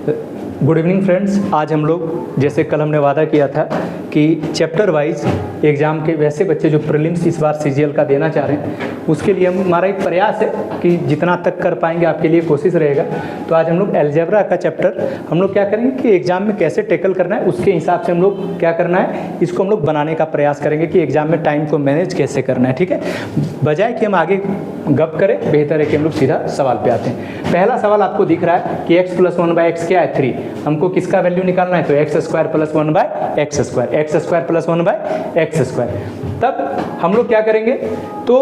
Good evening friends. आज हम लोग जैसे कल हमने वादा किया था कि चैप्टर वाइज एग्ज़ाम के वैसे बच्चे जो प्रीलिम्स इस बार सीजीएल का देना चाह रहे हैं उसके लिए हमारा एक प्रयास है कि जितना तक कर पाएंगे आपके लिए कोशिश रहेगा। तो आज हम लोग अलजेब्रा का चैप्टर हम लोग क्या करेंगे कि एग्ज़ाम में कैसे टैकल करना है उसके हिसाब से हम लोग क्या करना है, इसको हम लोग बनाने का प्रयास करेंगे कि एग्ज़ाम में टाइम को मैनेज कैसे करना है। ठीक है, बजाय कि हम आगे गप करें बेहतर है कि हम लोग सीधा सवाल पे आते हैं। पहला सवाल आपको दिख रहा है कि x + 1/x क्या है 3। हमको किसका वैल्यू निकालना है तो x² + 1/x², x² + 1/x²। तब हम लोग क्या करेंगे तो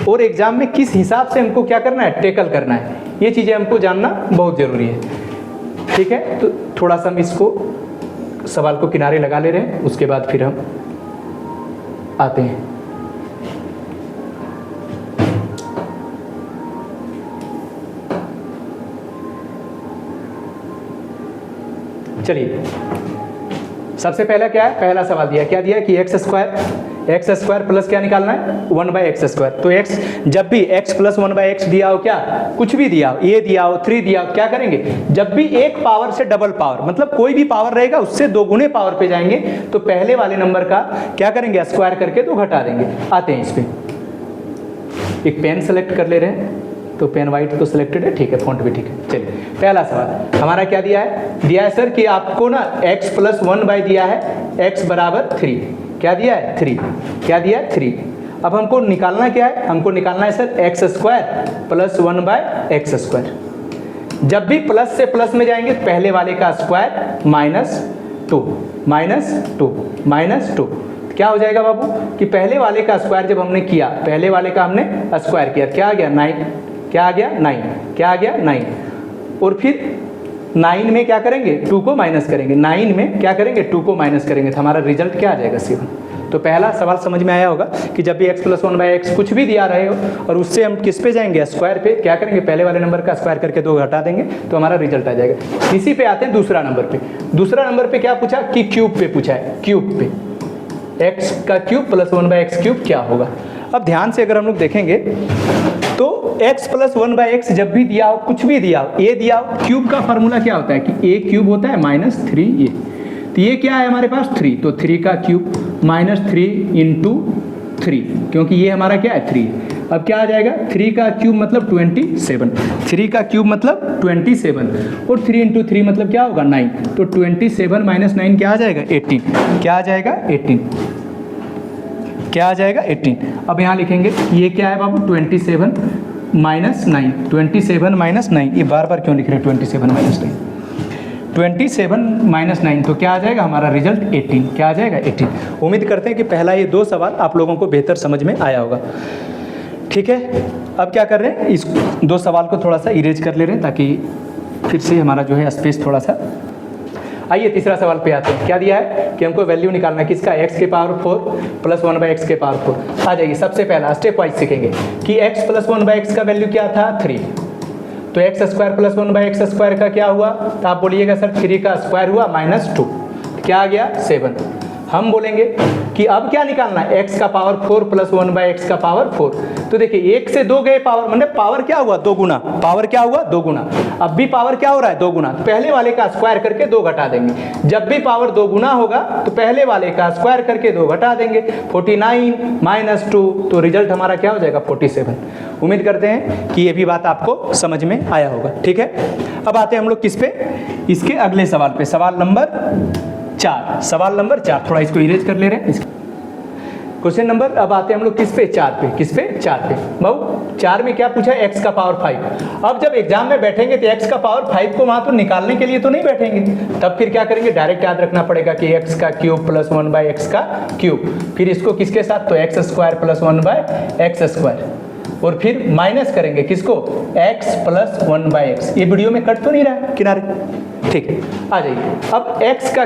और एग्जाम में किस हिसाब से हमको क्या करना है, टैकल करना है, ये चीज़ें हमको जानना बहुत ज़रूरी है। ठीक है, तो थोड़ा सा हम इसको सवाल को किनारे लगा ले रहे हैं, उसके बाद फिर हम आते हैं। चलिए, सबसे पहला क्या है, पहला सवाल दिया क्या दिया कि x² प्लस क्या निकालना है 1/x²। तो x जब भी x + 1/x दिया हो, क्या कुछ भी दिया हो, a दिया हो 3 दिया हो, क्या करेंगे जब भी एक पावर से डबल पावर मतलब कोई भी पावर रहेगा उससे 2 गुने पावर पे जाएंगे तो पहले वाले नंबर का क्या करेंगे स्क्वायर करके 2 घटा देंगे। आते हैं इस पे, एक पेन सेलेक्ट कर ले रहे हैं तो पेन वाइट तो सिलेक्टेड है, ठीक है, फॉन्ट भी ठीक है। चलिए, पहला सवाल हमारा क्या दिया है सर कि आपको ना x + 1/, दिया है x = 3। क्या दिया है 3, क्या दिया है 3। अब हमको निकालना क्या है, हमको निकालना है सर x² + 1/x²। जब भी प्लस से प्लस में जाएंगे पहले वाले का स्क्वायर -2 क्या हो जाएगा बाबू कि पहले वाले का स्क्वायर जब हमने किया, पहले वाले का हमने स्क्वायर किया, क्या आ गया 9, क्या आ गया 9, क्या आ गया 9। और फिर 9 में क्या करेंगे 2 को माइनस करेंगे, 9 में क्या करेंगे 2 को माइनस करेंगे तो हमारा रिजल्ट क्या आ जाएगा 7। तो पहला सवाल समझ में आया होगा कि जब भी x + 1/x कुछ भी दिया रहे हो और उससे हम किस पे जाएंगे स्क्वायर पे, क्या करेंगे पहले वाले नंबर का स्क्वायर करके 2 घटा देंगे तो हमारा रिजल्ट आ जाएगा। इसी पे आते हैं दूसरा नंबर पे। दूसरा नंबर पे क्या पूछा कि क्यूब पे पूछा है, क्यूब पे x का क्यूब + 1/x³ क्या होगा। अब ध्यान से अगर हम लोग देखेंगे तो x + 1/x जब भी दिया हो, कुछ भी दिया हो, a दिया हो, क्यूब का फार्मूला क्या होता है कि a³ होता है -3a। तो ये क्या है हमारे पास 3, तो 3 का क्यूब -3 × 3, क्योंकि ये हमारा क्या है 3। अब क्या आ जाएगा 3 का क्यूब मतलब 27, 3 का क्यूब मतलब 27 और 3 × 3 मतलब क्या होगा 9। तो 27 - 9 क्या आ जाएगा 18, क्या आ जाएगा 18, क्या आ जाएगा 18। अब यहाँ लिखेंगे ये क्या है बाबू 27 - 9, 27 - 9, ये बार बार क्यों लिख रहे हैं 27 - 9, 27 - 9 तो क्या आ जाएगा हमारा रिजल्ट 18, क्या आ जाएगा 18। उम्मीद करते हैं कि पहला ये 2 सवाल आप लोगों को बेहतर समझ में आया होगा। ठीक है, अब क्या कर रहे हैं इस 2 सवाल को थोड़ा सा इरेज कर ले रहे हैं ताकि फिर से हमारा जो है स्पेस थोड़ा सा। आइए तीसरा सवाल पे आते हैं। क्या दिया है कि हमको वैल्यू निकालना है किसका x⁴ + 1/x⁴। आ जाइए, सबसे पहला स्टेप वाइज सीखेंगे कि x + 1/x का वैल्यू क्या था 3, तो x² + 1/x² का क्या हुआ, तो आप बोलिएगा सर 3 का स्क्वायर हुआ -2, क्या आ गया 7। हम बोलेंगे कि अब क्या निकालना है x का पावर 4 + 1/x का पावर 4। तो देखिए 1 से 2 गए पावर, मतलब पावर क्या हुआ 2 गुना, पावर क्या हुआ 2 गुना। अब भी पावर क्या हो रहा है 2 गुना, तो पहले वाले का स्क्वायर करके 2 घटा देंगे। जब भी पावर 2 गुना होगा तो पहले वाले का स्क्वायर करके 2 घटा देंगे। 49 - 2 तो रिजल्ट हमारा क्या हो जाएगा 47। उम्मीद करते हैं कि ये भी बात आपको समझ में आया होगा। ठीक है, अब आते हैं हम लोग किस पे, इसके अगले सवाल पे, सवाल नंबर 4। थोड़ा इसको इरेज कर ले रहे हैं क्वेश्चन नंबर। अब आते हैं हम लोग किस पे 4 पे, किस पे 4 पे बाबू 4 में क्या पूछा है x का पावर 5। अब जब एग्जाम में बैठेंगे तो x का पावर 5 को वहां तो निकालने के लिए तो नहीं बैठेंगे, तब फिर क्या करेंगे डायरेक्ट याद रखना पड़ेगा कि x का क्यूब + 1/x³, फिर इसको किसके साथ तो x² + 1/x², और फिर माइनस करेंगे किसको x + 1/x। ये वीडियो में कट तो नहीं रहा है किनारे, ठीक है। आ जाइए, अब x का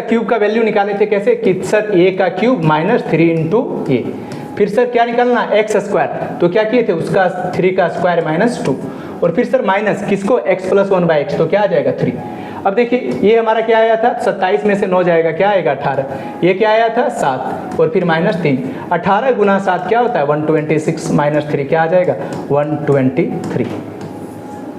क्यूब का वैल्यू निकाले थे कैसे कि सर a का क्यूब -3 × a। फिर सर क्या निकालना x², तो क्या किए थे उसका 3 का स्क्वायर -2, और फिर सर माइनस किसको x + 1/x, तो क्या आ जाएगा 3। अब देखिए ये हमारा क्या आया था 27 में से 9 जाएगा, क्या आएगा 18। ये क्या आया था 7 और फिर -3, 18 × 7 क्या होता है 126 -3 क्या आ जाएगा 123।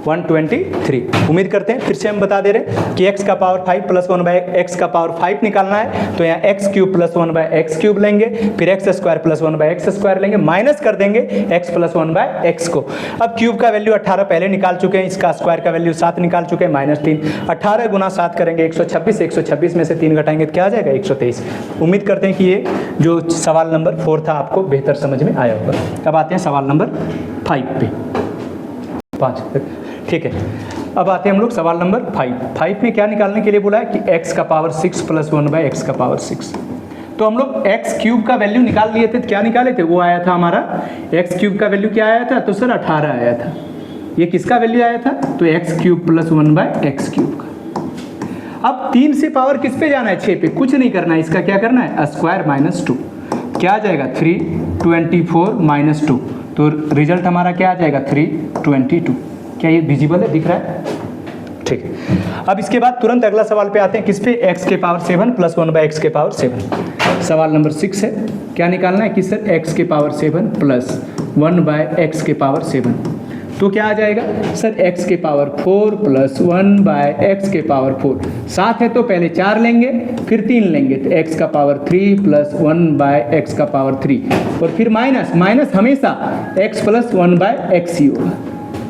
123। उम्मीद करते हैं फिर से हम बता दे रहे हैं कि x का पावर 5 प्लस 1 बाय एक्स का पावर 5 निकालना है, तो यहाँ x cube plus 1 by x cube लेंगे, फिर x square plus 1 by x square लेंगे, माइनस कर देंगे एक्स प्लस 1 बाय एक्स को। अब क्यूब का वैल्यू 18 पहले निकाल चुके हैं, इसका स्क्वायर का वैल्यू 7 निकाल चुके हैं, -3। 18 गुना 7 करेंगे 126, 126 में से 3 घटाएंगे तो क्या आ जाएगा 123। उम्मीद करते हैं कि ये जो सवाल नंबर 4 था आपको बेहतर समझ में आया होगा। अब आते हैं सवाल नंबर 5 पे, 5, ठीक है। अब आते हैं हम लोग सवाल नंबर 5 में क्या निकालने के लिए बोला है कि x का पावर 6 प्लस 1 बाय एक्स का पावर 6। तो हम लोग एक्स क्यूब का वैल्यू निकाल लिए थे, तो क्या निकाले थे, वो आया था हमारा एक्स क्यूब का वैल्यू क्या आया था, तो सर 18 आया था। ये किसका वैल्यू आया था, तो x cube plus 1 by x cube का। अब 3 से पावर किस पे जाना है, 6 पे, कुछ नहीं करना है, इसका क्या करना है, स्क्वायर -2, क्या आ जाएगा 324 -2, तो रिजल्ट हमारा क्या आ जाएगा 322। क्या ये विजिबल है, दिख रहा है, ठीक है। अब इसके बाद तुरंत अगला सवाल पे आते हैं, किस पे, x के पावर 7 प्लस 1 बाय एक्स के पावर 7। सवाल नंबर 6 है, क्या निकालना है कि सर x के पावर 7 प्लस 1 बाय एक्स के पावर 7, तो क्या आ जाएगा सर x के पावर 4 प्लस 1 बाय एक्स के पावर 4। 7 है तो पहले 4 लेंगे फिर 3 लेंगे, तो x का पावर 3 प्लस 1 बाय एक्स का पावर 3, और फिर माइनस हमेशा x प्लस 1 बाय एक्स ही होगा,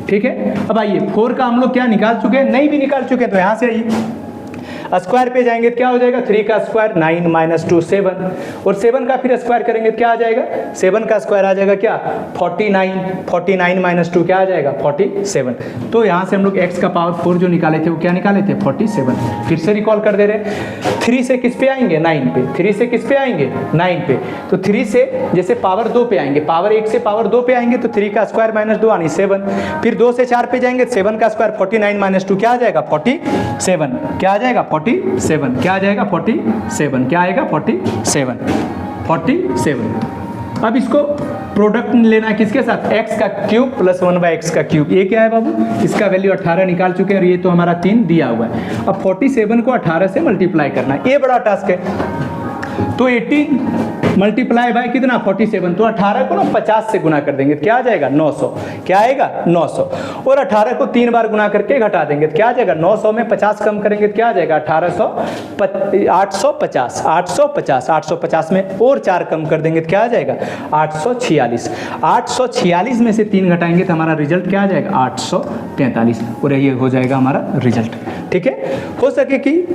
ठीक है। अब आइए 4 का हम लोग क्या निकाल चुके हैं, नहीं भी निकाल चुके हैं, तो यहाँ से आइए स्क्वायर पे जाएंगे तो क्या हो जाएगा, 3 का स्क्वायर 9 -2 7, और 7 का फिर स्क्वायर करेंगे तो क्या आ जाएगा, 7 का स्क्वायर आ जाएगा क्या 49 -2 क्या आ जाएगा 47। तो यहाँ से हम लोग x का पावर 4 जो निकाले थे वो क्या निकाले थे 47। फिर से रिकॉल कर दे रहे हैं, 3 से किस पे आएंगे 9 पे, 3 से किस पे आएंगे 9 पे, तो 3 से जैसे पावर 2 पे आएंगे, पावर 1 से पावर 2 पे आएंगे तो 3 का स्क्वायर -2 यानी 7, फिर 2 से 4 पे जाएंगे 7 का स्क्वायर 49 -2 क्या आ जाएगा 47, क्या आ जाएगा 47, क्या आ जाएगा 47, क्या आएगा 47। अब इसको प्रोडक्ट लेना है किसके साथ, x का क्यूब प्लस 1 बाय एक्स का क्यूब। ये क्या है बाबू, इसका वैल्यू 18 निकाल चुके हैं और ये तो हमारा 3 दिया हुआ है। अब 47 को 18 से मल्टीप्लाई करना है, ये बड़ा टास्क है। तो 18 मल्टीप्लाई बाय कितना 47, तो 18 को ना 50 से गुना कर देंगे तो क्या आ जाएगा 900, क्या आएगा 900, और 18 को 3 बार गुना करके घटा देंगे तो क्या आ जाएगा 900 में 50 कम करेंगे तो क्या आ जाएगा 850 में और 4 कम कर देंगे तो क्या आ जाएगा 846 में से 3 घटाएंगे तो हमारा रिजल्ट क्या आ जाएगा 843, और ये हो जाएगा हमारा रिजल्ट, ठीक है। हो सके कि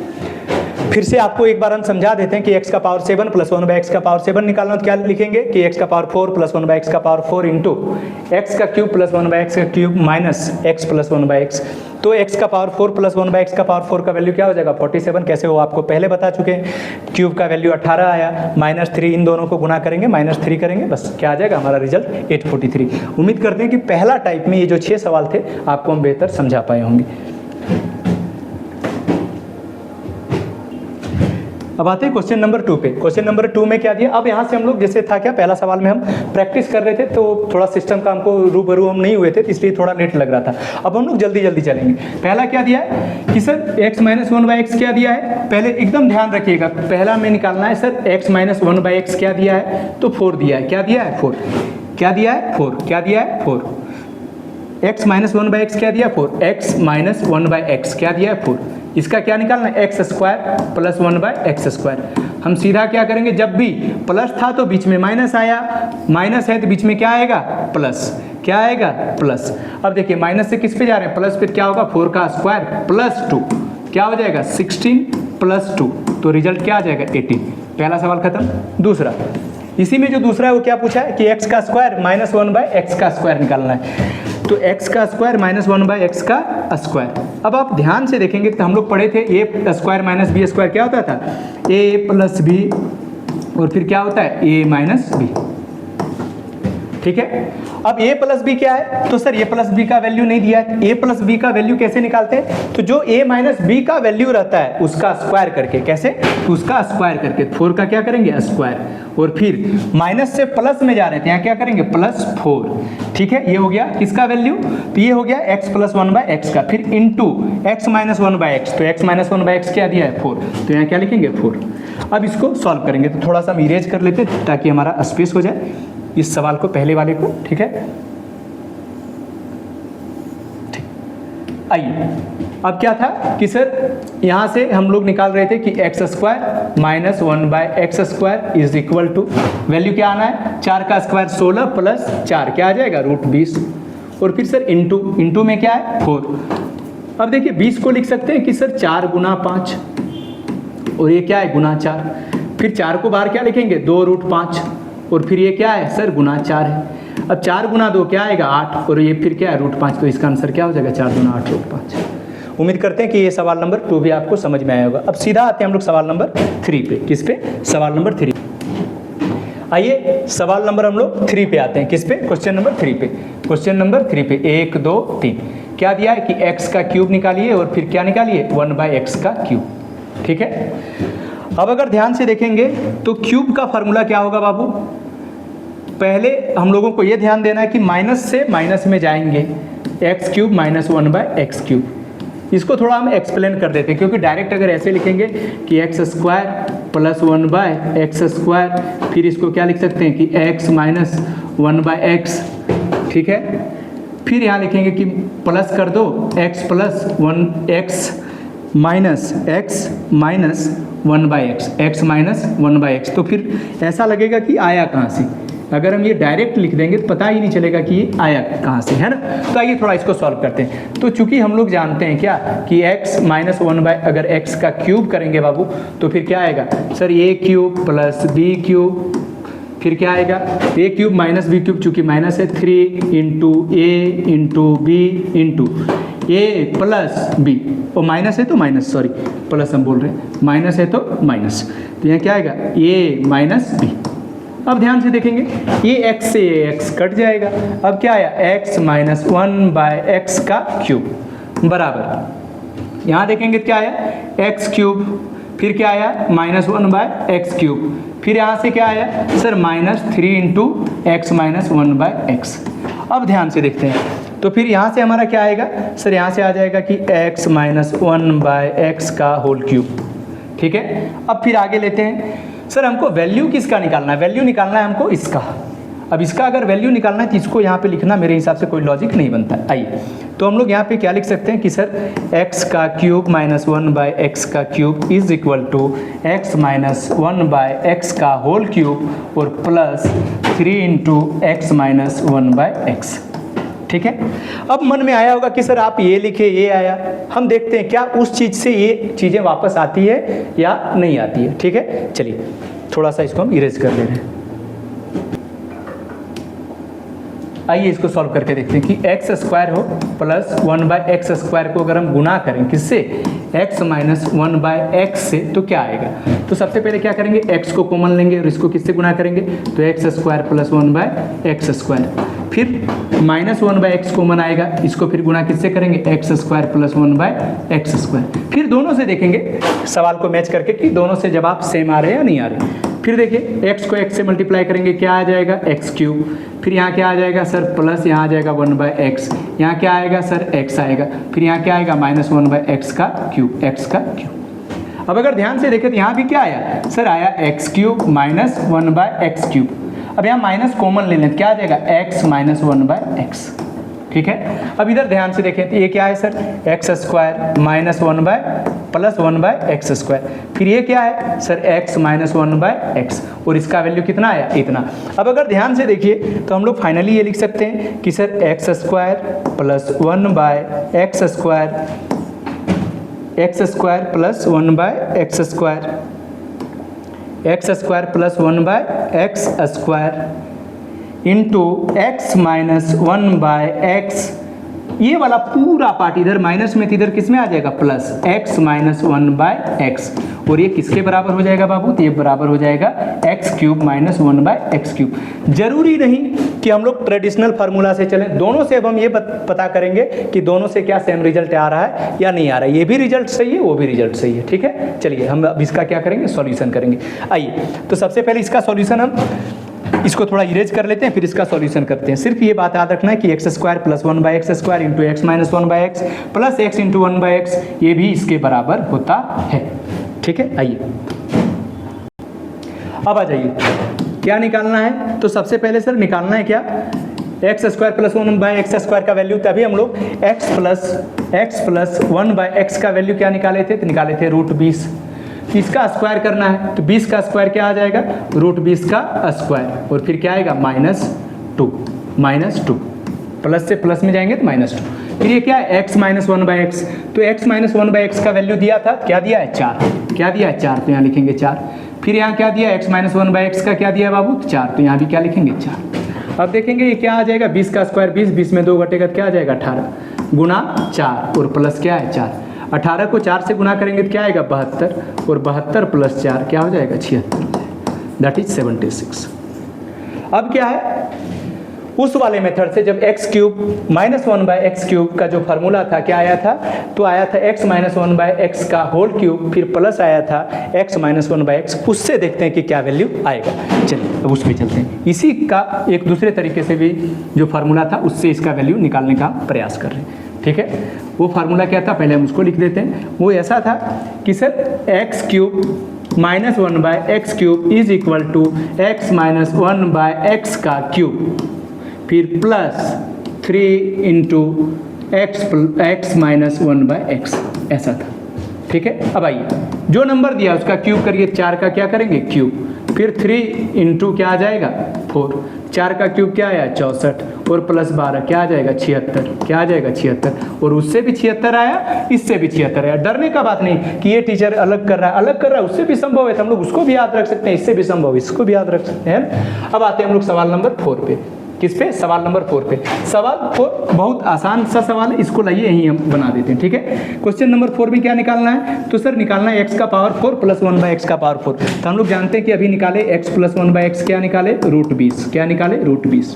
फिर से आपको एक बार हम समझा देते हैं कि x का पावर 7 प्लस 1 बाय एक्स का पावर 7 निकालना, तो क्या लिखेंगे कि x का पावर 4 प्लस 1 बाय एक्स का पावर 4 इंटू एक्स का क्यूब प्लस 1 बाय एक्स का cube minus x plus 1 by x. तो x का पावर 4 प्लस 1 बाय एक्स का पावर 4 का वैल्यू क्या हो जाएगा 47। कैसे हो आपको पहले बता चुके हैं, क्यूब का वैल्यू 18 आया, -3 इन दोनों को गुना करेंगे -3 करेंगे, बस क्या आ जाएगा हमारा रिजल्ट 843। उम्मीद करते हैं कि पहला टाइप में ये जो 6 सवाल थे आपको हम बेहतर समझा पाए होंगे। अब आते हैं क्वेश्चन नंबर 2 पे। क्वेश्चन नंबर 2 में क्या दिया, अब यहाँ से हम लोग जैसे था क्या पहला सवाल में हम प्रैक्टिस कर रहे थे तो थोड़ा सिस्टम का हमको रूबरू हम नहीं हुए थे, इसलिए थोड़ा लेट लग रहा था। अब हम लोग जल्दी चलेंगे। पहला क्या दिया है कि सर x - 1 बाय एक्स क्या दिया है, पहले एकदम ध्यान रखिएगा, पहला में निकालना है सर x - 1 बाय एक्स क्या दिया है, तो 4 दिया है। क्या दिया है 4, क्या दिया है 4, क्या दिया है 4। x - 1 बाय एक्स क्या दिया 4, x - 1 बाय एक्स क्या दिया है 4। इसका क्या निकालना है x square plus 1 by x square. हम सीधा क्या करेंगे, जब भी प्लस था तो बीच में माइनस आया, माइनस है तो बीच में क्या आएगा प्लस, क्या आएगा प्लस। अब देखिए माइनस से किस पे जा रहे हैं, प्लस पे, क्या होगा 4 का स्क्वायर प्लस 2 क्या हो जाएगा 16 प्लस 2, तो रिजल्ट क्या आ जाएगा 18। पहला सवाल खत्म। दूसरा, इसी में जो दूसरा है वो क्या पूछा है कि x का स्क्वायर -1 बाय एक्स का स्क्वायर निकालना है, तो x का स्क्वायर -1 बाय एक्स का स्क्वायर। अब आप ध्यान से देखेंगे तो हम लोग पढ़े थे a square minus B square क्या होता था, a प्लस बी, और फिर क्या होता है a माइनस बी, ठीक है। अब a प्लस बी क्या है, तो सर a प्लस बी का वैल्यू नहीं दिया है, a प्लस बी का वैल्यू कैसे निकालते हैं, तो जो a माइनस बी का वैल्यू रहता है उसका स्क्वायर करके, कैसे, तो उसका स्क्वायर करके 4 का क्या करेंगे स्क्वायर, और फिर माइनस से प्लस में जा रहे थे यहाँ क्या करेंगे +4, ठीक है। ये हो गया किसका वैल्यू, तो ये हो गया x + 1 बाय एक्स का, फिर इंटू x - 1 बाय एक्स, तो x - 1 बाय एक्स क्या दिया है 4, तो यहाँ क्या लिखेंगे 4। अब इसको सॉल्व करेंगे तो थोड़ा सा हम इरेज कर लेते ताकि हमारा स्पेस हो जाए इस सवाल को, पहले वाले को, ठीक है। ठीक, आइए अब क्या था कि सर यहाँ से हम लोग निकाल रहे थे कि x square minus 1/x² is equal to value क्या आना है, 4 का स्क्वायर 16 प्लस 4 क्या आ जाएगा √20 और फिर सर इंटू में क्या है 4। अब देखिए 20 को लिख सकते हैं कि सर 4 × 5 और ये क्या है गुना 4, फिर 4 को बाहर क्या लिखेंगे 2√5 और फिर ये क्या है सर गुना 4 है। अब 4 × 2 क्या आएगा 8 और ये फिर क्या है √5, तो इसका आंसर क्या हो जाएगा 4 × 8 √5। उम्मीद करते हैं कि ये सवाल नंबर 2 भी आपको समझ में आया होगा। अब सीधा आते हैं हम लोग सवाल नंबर 3 पे। किस पे? सवाल नंबर 3। आइए सवाल नंबर हम लोग 3 पे आते हैं। किस पे? क्वेश्चन नंबर 3 पे। क्वेश्चन नंबर 3 पे 1 2 3 क्या दिया है कि x का क्यूब निकालिए और फिर क्या निकालिए 1/x का क्यूब। ठीक है, अब अगर ध्यान से देखेंगे तो क्यूब का फॉर्मूला क्या होगा बाबू, पहले हम लोगों को ये ध्यान देना है कि माइनस से माइनस में जाएंगे, x³ माइनस 1/x³। इसको थोड़ा हम एक्सप्लेन कर देते हैं क्योंकि डायरेक्ट अगर ऐसे लिखेंगे कि x² प्लस 1/x², फिर इसको क्या लिख सकते हैं कि x माइनस 1/x। ठीक है, फिर यहाँ लिखेंगे कि प्लस कर दो x plus 1x minus x minus 1/x, x minus 1/x। तो फिर ऐसा लगेगा कि आया कहाँ से, अगर हम ये डायरेक्ट लिख देंगे तो पता ही नहीं चलेगा कि ये आया कहाँ से, है ना। तो आइए थोड़ा इसको सॉल्व करते हैं। तो चूंकि हम लोग जानते हैं क्या कि x माइनस 1/, अगर x का क्यूब करेंगे बाबू तो फिर क्या आएगा सर a³ प्लस b³, फिर क्या आएगा a³ माइनस b³, चूंकि माइनस है 3 × a × b × a plus b, और माइनस है तो माइनस, सॉरी प्लस हम बोल रहे हैं, माइनस है तो माइनस, तो यहाँ क्या आएगा a माइनस b। अब ध्यान से देखेंगे ये x से ये x कट जाएगा। अब क्या आया x माइनस 1/x का क्यूब बराबर, यहाँ देखेंगे क्या आया x³, फिर क्या आया माइनस 1/x³, फिर यहाँ से क्या आया sir minus 3 × x minus 1/x। अब ध्यान से देखते हैं तो फिर यहाँ से हमारा क्या आएगा सर, यहाँ से आ जाएगा कि x माइनस 1/x का होल क्यूब। ठीक है, अब फिर आगे लेते हैं सर हमको वैल्यू किसका निकालना है, वैल्यू निकालना है हमको इसका। अब इसका अगर वैल्यू निकालना है तो इसको यहाँ पे लिखना मेरे हिसाब से कोई लॉजिक नहीं बनता। आइए तो हम लोग यहाँ पे क्या लिख सकते हैं कि सर x का क्यूब माइनस 1/x का cube is equal to x minus 1/x का होल क्यूब और प्लस 3 × x माइनस 1/x। ठीक है, अब मन में आया होगा कि सर आप ये लिखे ये आया, हम देखते हैं क्या उस चीज़ से ये चीज़ें वापस आती है या नहीं आती है। ठीक है, चलिए थोड़ा सा इसको हम इरेज कर ले रहे हैं। आइए इसको सॉल्व करके देखते हैं कि x² हो प्लस 1/x² को अगर हम गुना करें किससे x माइनस 1/x से तो क्या आएगा। तो सबसे पहले क्या करेंगे x को कॉमन लेंगे और इसको किससे गुना करेंगे तो x² प्लस 1/x², फिर माइनस 1/x कॉमन आएगा, इसको फिर गुना किससे करेंगे x² प्लस 1/x²। फिर दोनों से देखेंगे सवाल को मैच करके कि दोनों से जवाब सेम आ रहे हैं या नहीं आ रहे। फिर देखिए x को x से मल्टीप्लाई करेंगे क्या आ जाएगा x³, फिर यहाँ क्या आ जाएगा सर प्लस यहाँ आ जाएगा 1/x, यहाँ क्या आएगा सर x आएगा, फिर यहाँ क्या आएगा माइनस 1/x का क्यूब, x का क्यूब। अब अगर ध्यान से देखें तो यहाँ भी क्या आया सर आया x³ माइनस 1/x³। अब यहाँ माइनस कॉमन ले लें क्या आ जाएगा x माइनस 1/x। ठीक है, अब इधर ध्यान से देखें तो ये क्या है sir x² minus 1 plus 1/x², फिर ये क्या है सर x माइनस 1/x और इसका वैल्यू कितना आया इतना। अब अगर ध्यान से देखिए तो हम लोग फाइनली ये लिख सकते हैं कि sir x² plus 1/x² plus 1/x² x² plus 1/x² into x minus 1/x, ये वाला पूरा पार्ट इधर माइनस में इधर किस में आ जाएगा प्लस x माइनस 1/x, और ये किसके बराबर हो जाएगा बाबू तो ये बराबर हो जाएगा x³ माइनस 1/x³। जरूरी नहीं कि हम लोग ट्रेडिशनल फार्मूला से चलें, दोनों से अब हम ये पता करेंगे कि दोनों से क्या सेम रिजल्ट आ रहा है या नहीं आ रहा है, ये भी रिजल्ट सही है वो भी रिजल्ट सही है। ठीक है, चलिए हम अब इसका क्या करेंगे सॉल्यूशन करेंगे। आइए तो सबसे पहले इसका सॉल्यूशन हम इसको थोड़ा इरेज कर लेते हैं फिर इसका सॉल्यूशन करते हैं। सिर्फ ये बात याद रखना है कि x² plus 1/x² into x minus 1/x plus x into 1/x ये भी इसके बराबर होता है। ठीक है, आइए अब आ जाइए क्या निकालना है। तो सबसे पहले सर निकालना है क्या x square plus 1 by x square का वैल्यू, तभी हम लोग एक्स प्लस 1 बाय एक्स का वैल्यू क्या निकाले थे, तो निकाले थे √20। इसका स्क्वायर करना है तो 20 का स्क्वायर क्या आ जाएगा, √20 का स्क्वायर, और फिर क्या आएगा -2 प्लस से प्लस में जाएंगे तो -2। फिर ये क्या है x माइनस 1 बाई एक्स, तो x माइनस 1 बाई एक्स का वैल्यू दिया था, क्या दिया है 4, क्या दिया है 4, तो यहाँ लिखेंगे 4। फिर यहाँ क्या दिया x माइनस 1 बाई एक्स का क्या दिया है बाबू, 4, तो यहाँ भी क्या लिखेंगे 4। अब देखेंगे ये क्या आ जाएगा, 20 का स्क्वायर 20 में 2 घटेगा तो क्या आ जाएगा 18 गुना 4 और प्लस क्या है 4। 18 को 4 से गुना करेंगे तो क्या आएगा 72 और 72 प्लस 4 क्या हो जाएगा 76, दैट इज 76। अब क्या है, उस वाले मेथड से जब x cube minus 1 by x cube का जो फार्मूला था क्या आया था, तो आया था x माइनस 1 बाय एक्स का होल क्यूब, फिर प्लस आया था x माइनस 1 बाय एक्स। उससे देखते हैं कि क्या वैल्यू आएगा। चलिए अब उसमें चलते हैं। इसी का एक दूसरे तरीके से भी जो फार्मूला था उससे इसका वैल्यू निकालने का प्रयास कर रहे हैं, ठीक है। वो फार्मूला क्या था, पहले हम उसको लिख देते हैं। वो ऐसा था कि sir x cube minus 1 by x cube is equal to x minus 1 by x का क्यूब, फिर plus 3 into x minus 1 by x, ऐसा था, ठीक है। अब आइए जो नंबर दिया उसका क्यूब करिए, 4 का क्या करेंगे क्यूब, फिर 3 इंटू क्या आ जाएगा 4, 4 का क्यूब क्या आया 64 और प्लस 12 क्या आ जाएगा 76, क्या आ जाएगा 76, और उससे भी 76 आया, इससे भी 76 आया। डरने का बात नहीं कि ये टीचर अलग कर रहा है, उससे भी संभव है तो हम लोग उसको भी याद रख सकते हैं, इससे भी संभव है इसको भी याद रख सकते हैं। अब आते हैं हम लोग सवाल नंबर 4 पे। किस पे, सवाल नंबर 4 पे। सवाल 4 बहुत आसान सा सवाल है, इसको लाइए यहीं हम बना देते हैं, ठीक है। क्वेश्चन नंबर 4 में क्या निकालना है, तो सर निकालना है x का पावर 4 प्लस 1 बाई एक्स का पावर 4। तो हम लोग जानते हैं कि अभी निकाले x प्लस 1 बाई एक्स, क्या निकाले √20, क्या निकाले √20।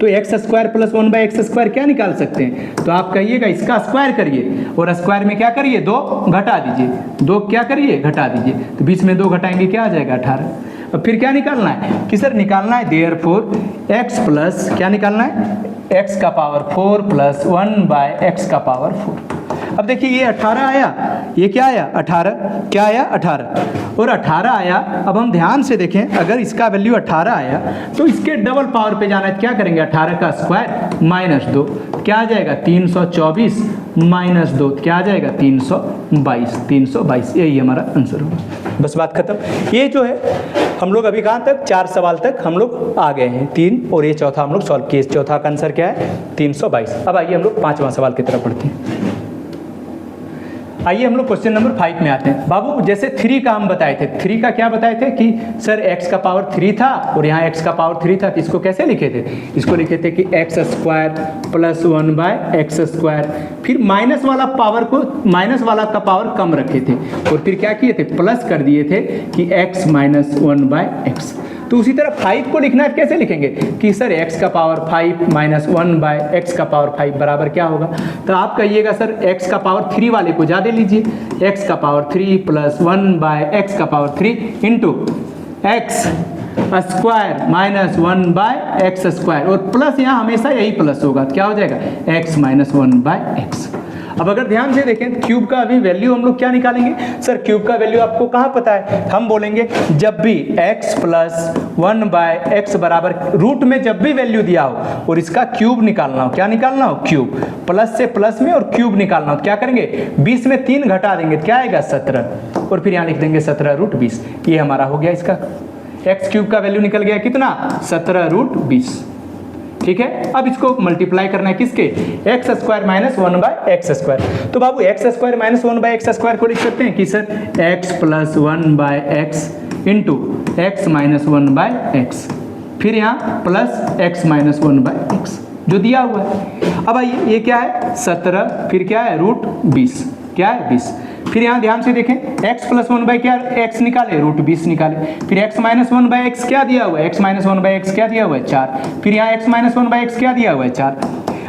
तो x square plus 1 by x square क्या निकाल सकते हैं, तो आप कहिएगा इसका स्क्वायर करिए और स्क्वायर में क्या करिए 2 घटा दीजिए, 2 क्या करिए घटा दीजिए, तो बीच में 2 घटाएंगे क्या आ जाएगा 18। अब फिर क्या निकालना है कि सर निकालना है देयरफॉर x प्लस क्या निकालना है, x का पावर 4 प्लस 1 बाय एक्स का पावर 4। अब देखिए ये 18 आया, ये क्या आया 18, क्या आया 18 और 18 आया। अब हम ध्यान से देखें, अगर इसका वैल्यू 18 आया तो इसके डबल पावर पे जाना है, क्या करेंगे 18 का स्क्वायर माइनस 2, क्या आ जाएगा 324 माइनस 2, क्या आ जाएगा 322, यही हमारा आंसर होगा। बस बात खत्म। ये जो है हम लोग अभी कहाँ तक, 4 सवाल तक हम लोग आ गए हैं, 3 और ये चौथा हम लोग सॉल्व किए। चौथा का आंसर क्या है 322। अब आइए हम लोग 5वां सवाल की तरफ बढ़ते हैं। आइए हम लोग क्वेश्चन नंबर 5 में आते हैं। बाबू जैसे 3 का हम बताए थे, 3 का क्या बताए थे कि सर x का पावर 3 था और यहाँ x का पावर 3 था, तो इसको कैसे लिखे थे, इसको लिखे थे कि x square plus 1 by x square, फिर माइनस वाला पावर को, माइनस वाला का पावर कम रखे थे और फिर क्या किए थे प्लस कर दिए थे कि x माइनस 1 बाय एक्स। तो उसी तरह 5 को लिखना है, कैसे लिखेंगे कि सर x का पावर 5 माइनस 1 बाय एक्स का पावर 5 बराबर क्या होगा, तो आप कहिएगा सर x का पावर 3 वाले को ज़्यादा लीजिए, x का पावर 3 प्लस 1 बाय एक्स का power 3 into x square minus 1 by x square, और प्लस यहाँ हमेशा यही प्लस होगा, तो क्या हो जाएगा x माइनस 1 बाय एक्स। अब अगर ध्यान से देखें क्यूब का अभी वैल्यू हम लोग क्या निकालेंगे, सर क्यूब का वैल्यू आपको कहाँ पता है, हम बोलेंगे जब भी x प्लस 1 बाय एक्स बराबर रूट में जब भी वैल्यू दिया हो और इसका क्यूब निकालना हो, क्या निकालना हो क्यूब, प्लस से प्लस में और क्यूब निकालना हो, क्या करेंगे 20 में 3 घटा देंगे, क्या आएगा 17 और फिर यहाँ लिख देंगे 17√20। ये हमारा हो गया, इसका x क्यूब का वैल्यू निकल गया कितना 17√20, ठीक है। अब इसको मल्टीप्लाई करना है किसके, x square minus 1 by x square. तो बाबू x square minus 1 by x square को लिख सकते हैं कि sir x plus 1 by x into x minus 1 by x, फिर यहाँ plus x minus 1 by x जो दिया हुआ है। अब आइए ये क्या है 17, फिर क्या है √20, क्या है 20, फिर यहाँ ध्यान से देखें x प्लस 1 बाई क्या x निकाले √20 निकाले, फिर x माइनस 1 बाई एक्स क्या दिया हुआ है, x माइनस 1 बाई एक्स क्या दिया हुआ है 4, फिर यहाँ x माइनस 1 बाई एक्स क्या दिया हुआ है 4।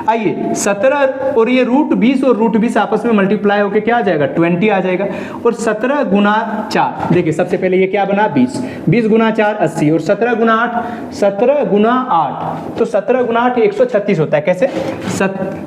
आइए 17 और ये √20 और √20 आपस में मल्टीप्लाई होकर क्या आ जाएगा 20 आ जाएगा, और 17 गुना 4, देखिए सबसे पहले ये क्या बना 20, 20 गुना 4 80 और 17 गुना 8, 17 गुना 8, तो 17 गुना 8 136 होता है, कैसे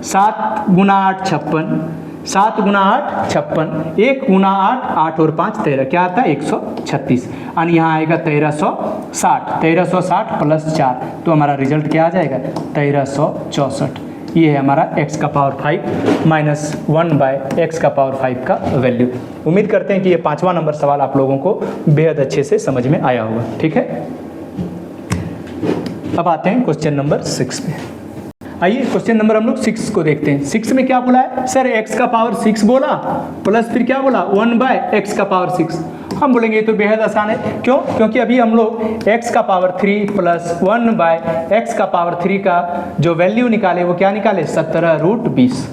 7 गुना 8 56, 7 गुना 8 56, 1 गुना 8 8 और 5 13, क्या आता है 136, और यहाँ आएगा 1360, 1360 प्लस 4, तो हमारा रिजल्ट क्या आ जाएगा 1364। ये है हमारा x का पावर 5 माइनस 1/x का पावर 5 का वैल्यू। उम्मीद करते हैं कि ये 5वां नंबर सवाल आप लोगों को बेहद अच्छे से समझ में आया होगा। ठीक है, अब आते हैं क्वेश्चन नंबर 6 पे। आइए क्वेश्चन नंबर हम लोग 6 को देखते हैं। 6 में क्या बोला है सर, x का पावर 6 बोला प्लस फिर क्या बोला 1/x का पावर 6। हम बोलेंगे ये तो बेहद आसान है, क्यों? क्योंकि अभी हम लोग x का पावर 3 प्लस 1/x का पावर 3 का जो वैल्यू निकाले वो क्या निकाले 17√20।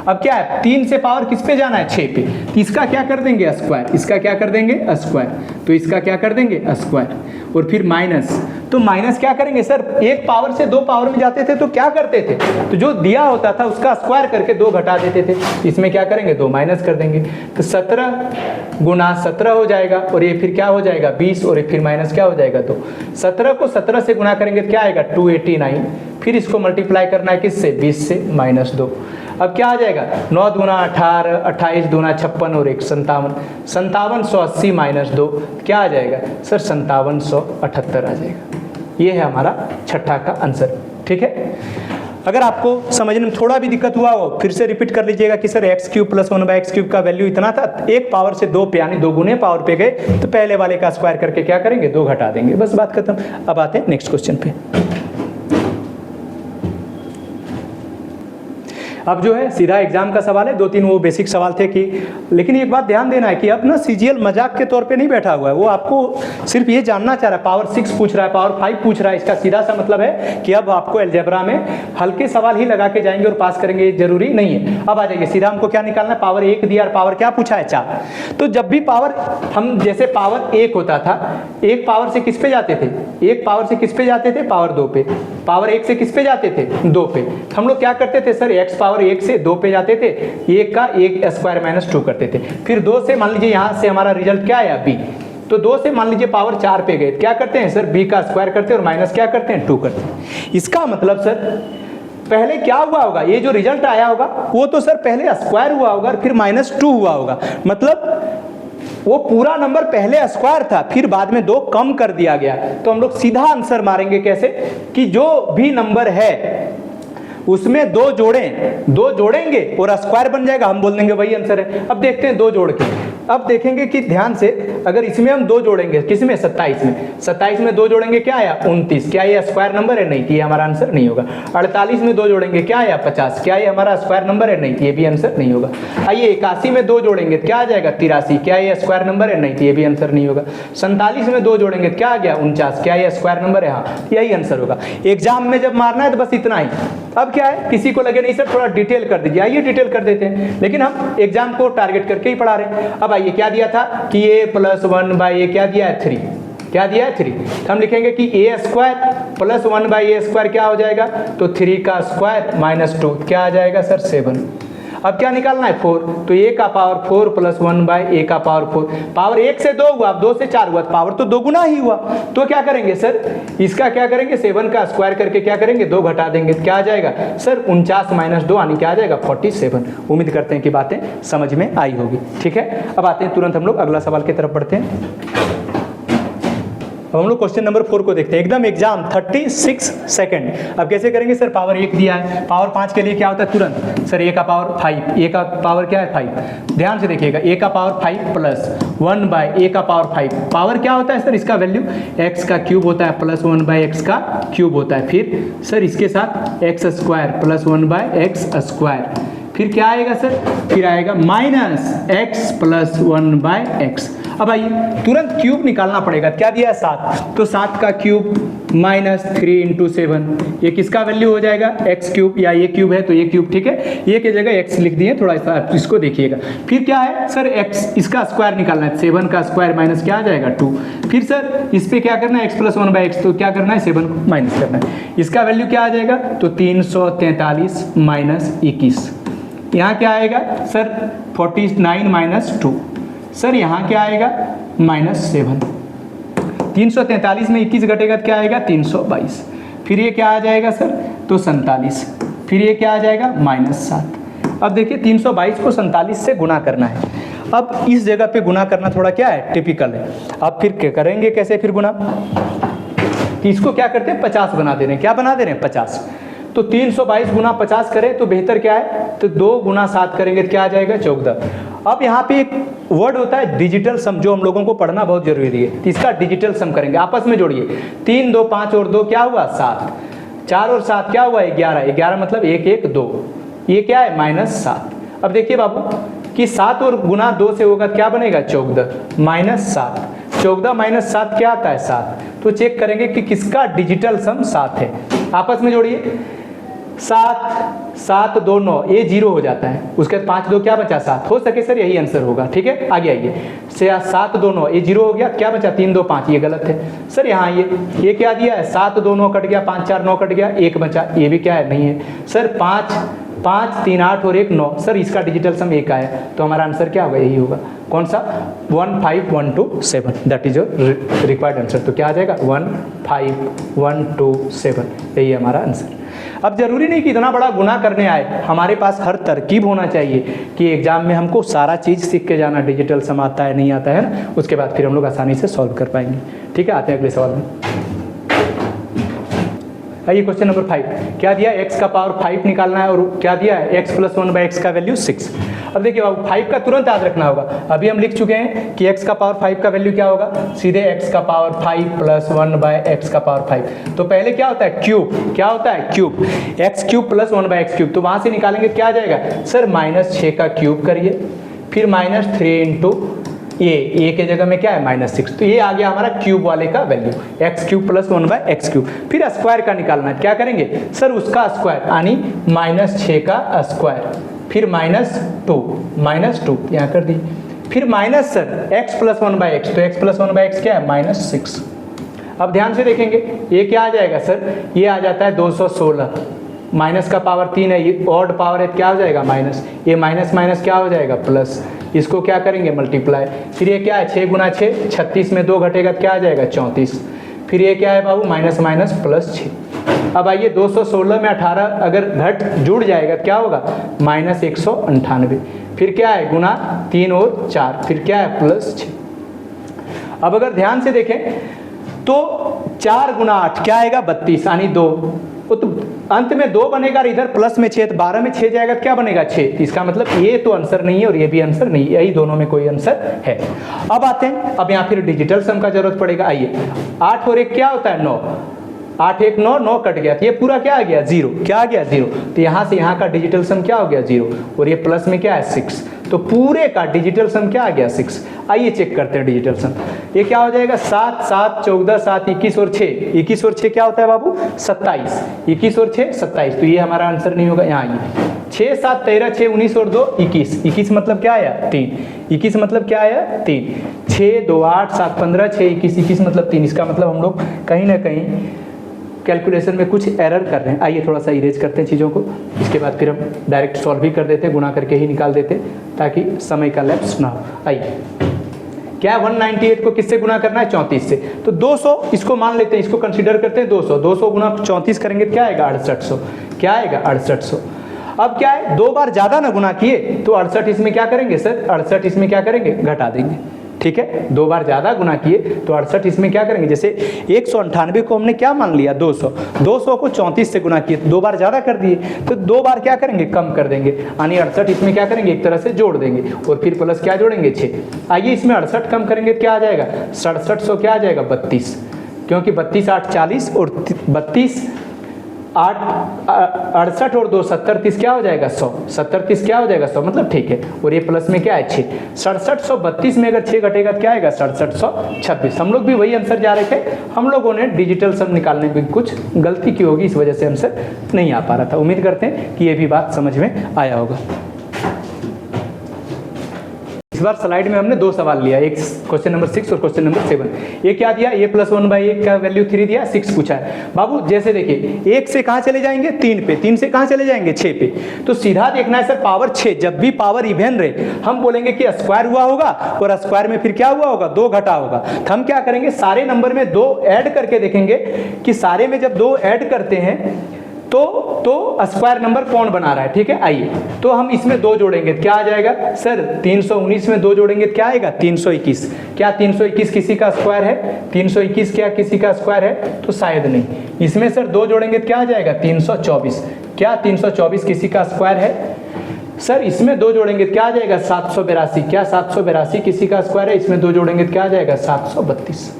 अब क्या है 3 से पावर किस पे जाना है 6 पे, तो इसका क्या कर देंगे स्क्वायर, इसका क्या कर देंगे स्क्वायर, तो इसका क्या कर देंगे स्क्वायर, और फिर माइनस, तो माइनस क्या करेंगे सर, एक पावर से 2 पावर में जाते थे तो क्या करते थे, तो जो दिया होता था उसका स्क्वायर करके 2 घटा देते थे, इसमें क्या करेंगे 2 माइनस कर देंगे, तो 17 गुना 17 हो जाएगा, और ये फिर क्या हो जाएगा 20, और ये फिर माइनस क्या हो जाएगा 2। 17 को 17 से गुना करेंगे तो क्या आएगा 289, फिर इसको मल्टीप्लाई करना है किससे 20 से -2। अब क्या आ जाएगा 9 दूना 18, 28 दूना 56 और 1 57, 5780 -2 क्या आ जाएगा सर 5778 आ जाएगा। ये है हमारा छठा का आंसर। ठीक है, अगर आपको समझने में थोड़ा भी दिक्कत हुआ हो फिर से रिपीट कर लीजिएगा कि सर x³ प्लस 1/x³ का वैल्यू इतना था, एक पावर से 2 पे यानी 2 गुने पावर पे गए तो पहले वाले का स्क्वायर करके क्या करेंगे 2 घटा देंगे, बस बात खत्म। अब आते हैं नेक्स्ट क्वेश्चन पे। अब जो है सीधा एग्जाम का सवाल है, 2-3 वो बेसिक सवाल थे कि, लेकिन एक बात ध्यान देना है कि अब ना सीजीएल मजाक के तौर पे नहीं बैठा हुआ है, वो आपको सिर्फ ये जानना चाह रहा है पावर 6 पूछ रहा है, पावर 5 पूछ रहा है, इसका सीधा सा मतलब है कि अब आपको अलजेब्रा में हल्के सवाल ही लगा के जाएंगे और पास करेंगे, ये जरूरी नहीं है। अब आ जाइए सीधा हमको क्या निकालना है, पावर 1 दिया और पावर क्या पूछा है 4, तो जब भी पावर हम जैसे पावर 1 होता था, एक पावर से किस पे जाते थे, एक पावर से किस पे जाते थे पावर 2 पे, पावर 1 से किस पे जाते थे 2 पे, हम लोग क्या करते थे सर x पावर 1 से 2 पे जाते थे, 1 का 1 स्क्वायर माइनस 2 करते थे, फिर 2 से मान लीजिए यहाँ से हमारा रिजल्ट क्या आया b, तो 2 से मान लीजिए पावर 4 पे गए, क्या करते हैं सर b का स्क्वायर करते हैं और माइनस क्या करते हैं 2 करते हैं। इसका मतलब सर पहले क्या हुआ होगा, ये जो रिजल्ट आया होगा वो तो सर पहले स्क्वायर हुआ होगा और फिर -2 हुआ होगा, मतलब वो पूरा नंबर पहले स्क्वायर था फिर बाद में 2 कम कर दिया गया। तो हम लोग सीधा आंसर मारेंगे कैसे कि जो भी नंबर है उसमें 2 जोड़ेंगे और स्क्वायर बन जाएगा, हम बोल देंगे वही आंसर है। अब देखते हैं 2 जोड़ के, अब देखेंगे कि ध्यान से अगर इसमें हम 2 जोड़ेंगे, किसमें 27 में, 27 में 2 जोड़ेंगे क्या आया 29, क्या ये स्क्वायर नंबर है, नहीं, ये हमारा आंसर नहीं होगा। 48 में 2 जोड़ेंगे क्या आया 50, क्या ये हमारा स्क्वायर नंबर है, नहीं, ये भी आंसर नहीं होगा। आइए 81 में 2 जोड़ेंगे क्या आ जाएगा 83, क्या ये स्क्वायर नंबर है, नहीं, ये भी आंसर नहीं होगा। 47 में 2 जोड़ेंगे क्या आ गया 49, क्या ये स्क्वायर नंबर है, हाँ, यही आंसर होगा। एग्जाम में जब मारना है तो बस इतना ही। अब क्या है, किसी को लगे नहीं सर थोड़ा डिटेल कर दीजिए, आइए डिटेल कर देते हैं, लेकिन हम एग्जाम को टारगेट करके ही पढ़ा रहे हैं। अब आइए क्या दिया था कि a + 1/a क्या दिया है 3, क्या दिया है 3, तो हम लिखेंगे कि a² + 1/a² क्या हो जाएगा, तो 3 का स्क्वायर -2 क्या आ जाएगा सर 7। अब क्या निकालना है 4, तो a का पावर 4 + 1/a का पावर 4, पावर 1 से 2 हुआ, अब 2 से 4 हुआ, तो पावर तो 2 गुना ही हुआ, तो क्या करेंगे सर इसका क्या करेंगे 7 का स्क्वायर करके क्या करेंगे 2 घटा देंगे, क्या आ जाएगा सर 49 - 2 यानी क्या आ जाएगा 47। उम्मीद करते हैं कि बातें समझ में आई होगी। ठीक है, अब आते हैं तुरंत हम लोग अगला सवाल की तरफ बढ़ते हैं। अब हम लोग क्वेश्चन नंबर 4 को देखते हैं, एकदम एग्जाम 36 सेकंड। अब कैसे करेंगे सर, पावर 1 दिया है, पावर 5 के लिए क्या होता है तुरंत सर a का पावर 5, a का पावर क्या है 5, ध्यान से देखिएगा a का पावर 5 + 1/a का पावर 5, पावर क्या होता है सर इसका वैल्यू x का क्यूब होता है + 1/x का क्यूब होता है, फिर सर इसके साथ x² + 1/x², फिर क्या आएगा सर, फिर आएगा -x + 1/x। अब आइए तुरंत क्यूब निकालना पड़ेगा, क्या दिया है 7, तो 7 का क्यूब -3 × 7, ये किसका वैल्यू हो जाएगा x³ या ये क्यूब है तो ये क्यूब, ठीक है, ये की जगह x लिख दिए, थोड़ा सा इसको देखिएगा। फिर क्या है सर x, इसका स्क्वायर निकालना है, 7 का स्क्वायर माइनस क्या आ जाएगा 2, फिर सर इस पर क्या करना है x + 1/x, तो क्या करना है 7 को माइनस करना है, इसका वैल्यू क्या आ जाएगा तो 343 - 21, यहाँ क्या आएगा सर 49 - 2, सर यहाँ क्या आएगा -7, 343 में 21 घटेगा तो क्या आएगा 322, फिर ये क्या आ जाएगा सर तो 47, फिर ये क्या आ जाएगा -7, अब देखिए 322 को 47 से गुना करना है। अब इस जगह पे गुना करना थोड़ा क्या है, टिपिकल है। अब फिर क्या करेंगे, कैसे फिर गुना, तो इसको क्या करते हैं 50 बना दे रहे हैं। क्या बना दे रहे हैं 50। तो 322 गुना 50 करें तो बेहतर क्या है, तो 2 गुना 7 करेंगे तो क्या आ जाएगा 14। अब यहाँ पे एक वर्ड होता है डिजिटल सम, जो हम लोगों को पढ़ना बहुत जरूरी है। तो इसका डिजिटल सम करेंगे, आपस में जोड़िए। 3 2 5 और 2 क्या हुआ 7, 4 और 7 क्या हुआ 11, 11 मतलब 1 1 2, ये क्या है -7। अब देखिए बाबू कि 7 और गुना 2 से होगा क्या बनेगा 14, -7, 14 - 7 क्या आता है 7। तो चेक करेंगे कि किसका डिजिटल सम 7 है। आपस में जोड़िए, 7 7 2 9, ये 0 हो जाता है। उसके बाद 5 2 क्या बचा 7, हो सके सर यही आंसर होगा। ठीक है, आगे आइए। 7 2 9, ये 0 हो गया, क्या बचा 3 2 5, ये गलत है सर। यहाँ ये क्या दिया है 7 2 9 कट गया, 5 4 9 कट गया, 1 बचा, ये भी क्या है नहीं है सर। 5 5 3 8 और 1 9, सर इसका डिजिटल सम 1 आया, तो हमारा आंसर क्या होगा, यही होगा। कौन सा 15127, that is your required answer. तो क्या आ जाएगा 15127, यही हमारा आंसर। अब जरूरी नहीं कि इतना बड़ा गुना करने आए, हमारे पास हर तरकीब होना चाहिए कि एग्जाम में हमको सारा चीज़ सीख के जाना, डिजिटल सम आता है नहीं आता है ना, उसके बाद फिर हम लोग आसानी से सॉल्व कर पाएंगे। ठीक है, आते हैं अगले सवाल में। आइए क्वेश्चन नंबर 5, क्या दिया x का पावर 5 निकालना है, और क्या दिया है x + 1/x का वैल्यू 6। अब देखिए बाबू 5 का तुरंत याद रखना होगा, अभी हम लिख चुके हैं कि x का पावर 5 का वैल्यू क्या होगा, सीधे x का पावर 5 + 1/x का पावर 5। तो पहले क्या होता है क्यूब, क्या होता है क्यूब, x³ + 1/x क्यूब। तो वहाँ से निकालेंगे क्या आ जाएगा सर, -6 का क्यूब करिए, फिर -3 × ये के जगह में क्या है -6। तो ये आ गया हमारा क्यूब वाले का वैल्यू, x³ + 1/x³। फिर स्क्वायर का निकालना है, क्या करेंगे सर, उसका स्क्वायर यानी -6 का स्क्वायर, फिर -2 यहाँ कर दी, फिर माइनस सर x + 1/x। तो x + 1/x क्या है -6। अब ध्यान से देखेंगे ये क्या आ जाएगा सर, ये आ जाता है 216, माइनस का पावर 3 है, ये ऑड पावर है, क्या हो जाएगा माइनस, ये माइनस माइनस क्या हो जाएगा प्लस, इसको क्या करेंगे मल्टीप्लाई। फिर ये क्या है 6 × 6 36 में 2 घटेगा तो क्या आ जाएगा 34। फिर ये क्या है बाबू माइनस माइनस +6। अब आइए 216 में 18 अगर घट जुड़ जाएगा क्या होगा -198। फिर क्या है गुना 3 और 4, फिर क्या है +6। अब अगर ध्यान से देखें तो 4 × 8 क्या आएगा 32 यानी 2, तो अंत में 2 बनेगा, इधर प्लस में 6, 12 में 6 जाएगा क्या बनेगा 6। इसका मतलब ये तो आंसर नहीं है और ये भी आंसर नहीं है, यही दोनों में कोई आंसर है। अब आते हैं, अब यहाँ फिर डिजिटल सम का जरूरत पड़ेगा। आइए 8 और 1 क्या होता है 9, 8 1 9, 9 कट गया तो ये पूरा क्या आ गया 0, क्या आ गया 0। तो यहाँ से यहाँ का डिजिटल सम क्या हो गया 0, और ये प्लस में क्या है 6, तो पूरे का डिजिटल सम क्या आ गया 6। आइए चेक करते हैं डिजिटल सम, ये क्या हो जाएगा 7 7 14 7 21 और 6, 21 और 6 क्या होता है बाबू 27, 21 और 6 27। तो ये हमारा आंसर नहीं होगा। यहाँ ये 6 7 13 6 19 और 2 21, 21 मतलब क्या आया 3, 21 मतलब क्या आया 3, 6 2 8 7 15 6 21, 21 मतलब 3। इसका मतलब हम लोग कहीं ना कहीं कैलकुलेशन में कुछ एरर कर रहे हैं। आइए थोड़ा सा इरेज करते हैं चीज़ों को, इसके बाद फिर हम डायरेक्ट सॉल्व भी कर देते हैं, गुना करके ही निकाल देते ताकि समय का लैप्स ना हो। आइए क्या है 198 को किससे गुना करना है 34 से, तो 200 इसको मान लेते हैं, इसको कंसीडर करते हैं 200, 200 गुना 34 करेंगे क्या आएगा 6800, क्या आएगा 6800। अब क्या है 2 बार ज़्यादा ना गुना किए तो 68 इसमें क्या करेंगे सर, 68 इसमें क्या करेंगे घटा देंगे। ठीक है, 2 बार ज़्यादा गुना किए तो 68 इसमें क्या करेंगे, जैसे 198 को हमने क्या मान लिया 200, 200 को 34 से गुना किए तो 2 बार ज़्यादा कर दिए, तो 2 बार क्या करेंगे कम कर देंगे, यानी 68 इसमें क्या करेंगे एक तरह से जोड़ देंगे और फिर प्लस क्या जोड़ेंगे 6। आइए इसमें 68 कम करेंगे तो क्या आ जाएगा 6700, क्या आ जाएगा 32, क्योंकि 32 8 40 और 32 8 68 और 2 70 30 क्या हो जाएगा 100, 70 30 क्या हो जाएगा 100, मतलब ठीक है। और ये प्लस में क्या है 6, 6732 में अगर 6 घटेगा तो क्या आएगा 6726। हम लोग भी वही आंसर जा रहे थे, हम लोगों ने डिजिटल सम निकालने में कुछ गलती की होगी, इस वजह से आंसर नहीं आ पा रहा था। उम्मीद करते हैं कि ये भी बात समझ में आया होगा। इस बार स्लाइड में हमने 2 सवाल लिया, एक क्वेश्चन नंबर 6 और क्वेश्चन नंबर 7। ये क्या दिया, a + 1/1 का वैल्यू 3 दिया, 6 पूछा है। बाबू जैसे देखिए 1 से कहाँ चले जाएंगे 3 पे, 3 से कहाँ चले जाएंगे 6 पे, तो सीधा देखना है सर पावर 6, जब भी पावर इवन रहे हम बोलेंगे कि स्क्वायर हुआ होगा और स्क्वायर में फिर क्या हुआ होगा 2 घटा होगा। तो हम क्या करेंगे सारे नंबर में 2 ऐड करके देखेंगे कि सारे में जब 2 ऐड करते हैं तो स्क्वायर नंबर कौन बना रहा है, ठीक है। आइए तो हम इसमें 2 जोड़ेंगे क्या आ जाएगा सर, 319 में 2 जोड़ेंगे क्या आएगा 321। क्या 321 किसी का स्क्वायर है, 321 क्या किसी का स्क्वायर है, तो शायद नहीं। इसमें सर 2 जोड़ेंगे क्या आ जाएगा 324। क्या 324 किसी का स्क्वायर है सर, इसमें 2 जोड़ेंगे क्या आ जाएगा 782। क्या 782 किसी का स्क्वायर है, इसमें 2 जोड़ेंगे क्या आ जाएगा 732।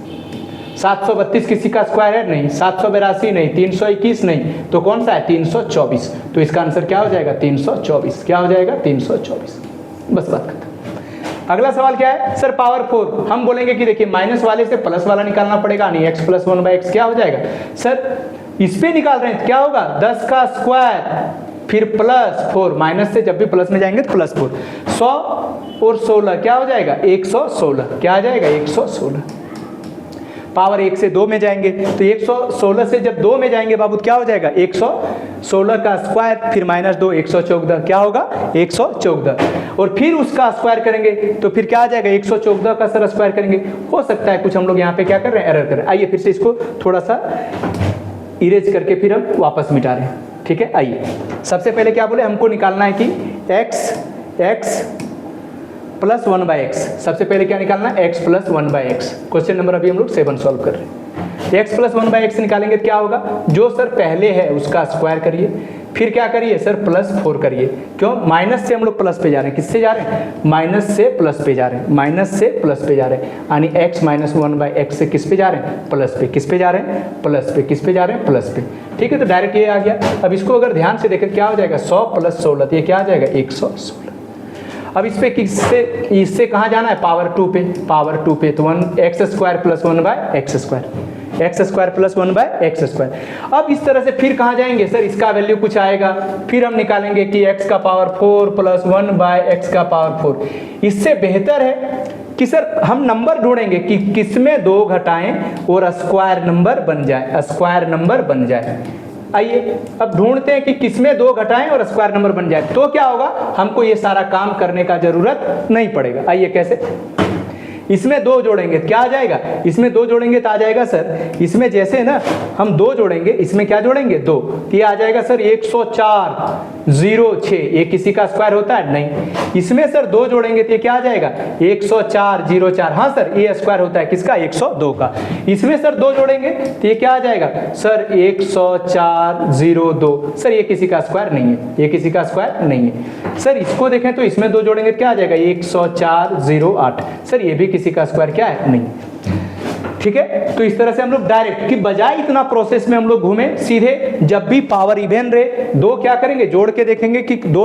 732 किसी का स्क्वायर है, नहीं। 782 नहीं, 321 नहीं, तो कौन सा है 324। तो इसका आंसर क्या हो जाएगा 324। क्या हो जाएगा 324। बस बात खत्म। अगला सवाल क्या है सर, पावर 4। हम बोलेंगे कि देखिए माइनस वाले से प्लस वाला निकालना पड़ेगा, नहीं x + 1/x क्या हो जाएगा सर, इस पे निकाल रहे हैं क्या होगा 10 का स्क्वायर फिर +4, माइनस से जब भी प्लस में जाएंगे तो +4, 100 और 16 क्या हो जाएगा 116। क्या आ जाएगा 116। पावर 1 से 2 में जाएंगे तो 116 से जब 2 में जाएंगे बाबू क्या हो जाएगा 116 का स्क्वायर फिर -2 114। क्या होगा 114 और फिर उसका स्क्वायर करेंगे तो फिर क्या आ जाएगा 114 का सर स्क्वायर करेंगे। हो सकता है कुछ हम लोग यहाँ पे क्या कर रहे हैं एरर कर रहे हैं। आइए फिर से इसको थोड़ा सा इरेज करके फिर हम वापस मिटा रहे हैं, ठीक है। आइए सबसे पहले क्या बोले, हमको निकालना है कि x + 1/x। सबसे पहले क्या निकालना है x + 1/x। क्वेश्चन नंबर अभी हम लोग 7 सॉल्व कर रहे हैं। x + 1/x निकालेंगे तो क्या होगा, जो सर पहले है उसका स्क्वायर करिए, फिर क्या करिए सर +4 करिए। क्यों, माइनस से हम लोग प्लस पे जा रहे हैं, किससे जा रहे हैं माइनस से प्लस पे जा रहे हैं, माइनस से प्लस पे जा रहे हैं, यानी x - 1/x से किस पे जा रहे हैं प्लस पे। किस पे जा रहे हैं प्लस पे। किस पे जा रहे हैं प्लस पे, ठीक है। तो डायरेक्ट ये आ गया। अब इसको अगर ध्यान से देखें क्या हो जाएगा 100 + 16, तो ये क्या आ जाएगा 116। अब इस पे किससे, इससे कहाँ जाना है पावर 2 पे। पावर 2 पे तो x² + 1/x², x² + 1/x²। अब इस तरह से फिर कहाँ जाएंगे सर, इसका वैल्यू कुछ आएगा, फिर हम निकालेंगे कि x का पावर 4 + 1/x का पावर 4। इससे बेहतर है कि सर हम नंबर ढूंढेंगे कि किसमें 2 घटाएं और स्क्वायर नंबर बन जाए, स्क्वायर नंबर बन जाए। आइए अब ढूंढते हैं कि किसमें 2 घटाएं और स्क्वायर नंबर बन जाए। तो क्या होगा, हमको ये सारा काम करने का जरूरत नहीं पड़ेगा। आइए कैसे, इसमें 2 जोड़ेंगे क्या आ जाएगा, इसमें 2 जोड़ेंगे तो आ जाएगा सर, इसमें जैसे ना हम 2 जोड़ेंगे, इसमें क्या जोड़ेंगे 2, तो ये आ जाएगा सर 104,06। ये किसी का स्क्वायर होता है नहीं। इसमें सर 2 जोड़ेंगे तो ये क्या आ जाएगा 104,04। हाँ सर ये स्क्वायर होता है किसका 102 का। इसमें सर 2 जोड़ेंगे तो ये क्या आ जाएगा सर 104,02। सर ये किसी का स्क्वायर नहीं है, ये किसी का स्क्वायर नहीं है। सर इसको देखें तो इसमें 2 जोड़ेंगे तो क्या आ जाएगा 104,08। सर ये भी किसी का स्क्वायर क्या है नहीं, ठीक है। तो इस तरह से हम लोग डायरेक्ट कि बजाय इतना प्रोसेस में हम लोग घूमे, सीधे जब भी पावर इवन रहे 2 क्या करेंगे जोड़ के देखेंगे कि 2